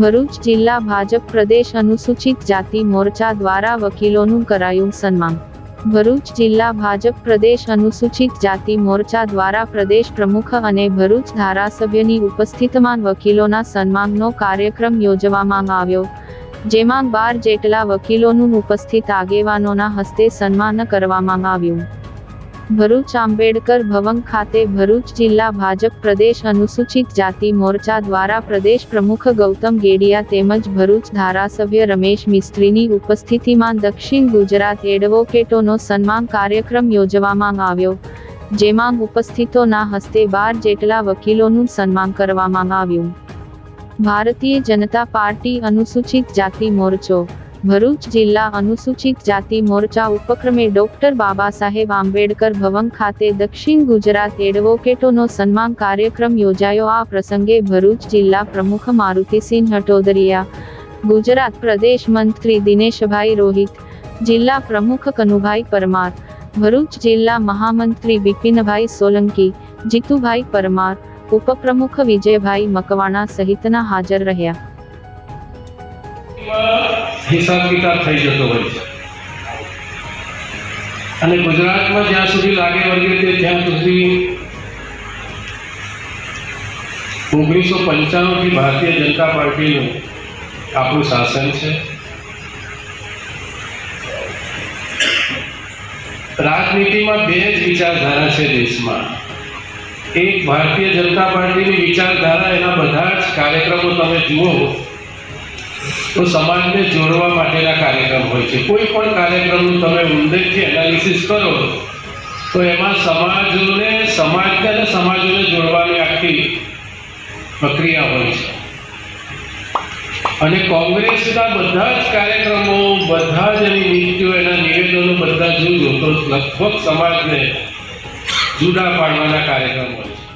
ભરૂચ જિલ્લા ભાજપ પ્રદેશ અનુસૂચિત જાતિ મોરચા દ્વારા વકીલોનું કરાયું સન્માન। ભરૂચ જિલ્લા ભાજપ પ્રદેશ અનુસૂચિત જાતિ મોરચા દ્વારા પ્રદેશ પ્રમુખ અને ભરૂચ ધારાસભ્યની ઉપસ્થિતિમાં વકીલોના સન્માનનો કાર્યક્રમ યોજવામાં આવ્યો, જેમાં 12 જેટલા વકીલોનું ઉપસ્થિત આગેવાનોના હસ્તે સન્માન કરવામાં આવ્યું। ભરૂચ આંબેડકર ભવન ખાતે ભરૂચ જિલ્લા ભાજપ પ્રદેશ અનુસૂચિત જાતિ મોરચા દ્વારા પ્રદેશ પ્રમુખ ગૌતમ ગેડિયા તેમજ ભરૂચ ધારાસભ્ય રમેશ મિસ્ત્રીની ઉપસ્થિતિમાં દક્ષિણ ગુજરાત એડવોકેટોનો સન્માન કાર્યક્રમ યોજવામાં આવ્યો, જેમાં ઉપસ્થિતોના હસ્તે 12 જેટલા વકીલોનું સન્માન કરવામાં આવ્યું। ભારતીય જનતા પાર્ટી અનુસૂચિત જાતિ મોરચો ભરૂચ જિલ્લા અનુસૂચિત જાતિ મોરચા ઉપક્રમે ડોક્ટર બાબા સાહેબ આંબેડકર ભવન ખાતે દક્ષિણ ગુજરાત એડવોકેટોનો સન્માન કાર્યક્રમ યોજાયો। આ પ્રસંગે ભરૂચ જિલ્લા પ્રમુખ મારુતિસિંહ હટોદરિયા, ગુજરાત પ્રદેશ મંત્રી દિનેશભાઈ રોહિત, જિલ્લા પ્રમુખ કનુભાઈ પરમાર, ભરૂચ જિલ્લા મહામંત્રી બિપિનભાઈ સોલંકી, જીતુભાઈ પરમાર, ઉપપ્રમુખ વિજયભાઈ મકવાણા સહિતના હાજર રહ્યા। हिसाब किताब थई जतो होय छे अने गुजरात में ज्यां सुधी लागे वळगे ते त्यां सुधी 1995 થી भारतीय जनता पार्टी નું આપણું શાસન છે। રાજનીતિમાં બે જ વિચારધારા છે દેશમાં। એક ભારતીય જનતા પાર્ટીની વિચારધારા, એના બધા જ કાર્યક્રમો તમે જુઓ तो समाज ने जोड़वा माटेना कार्यक्रम होय छे। कोई पण कार्यक्रमનું તમે ઊંડેથી એનાલિસિસ કરો તો એમાં સમાજોને જોડવાની આખી પ્રક્રિયા હોય છે। અને કોંગ્રેસના બધા જ કાર્યક્રમો, બધા જ એની નીતિઓ, એના નિવેદનો બધા જુઓ તો લગભગ સમાજને જુદા પાડવાના કાર્યક્રમ હોય છે।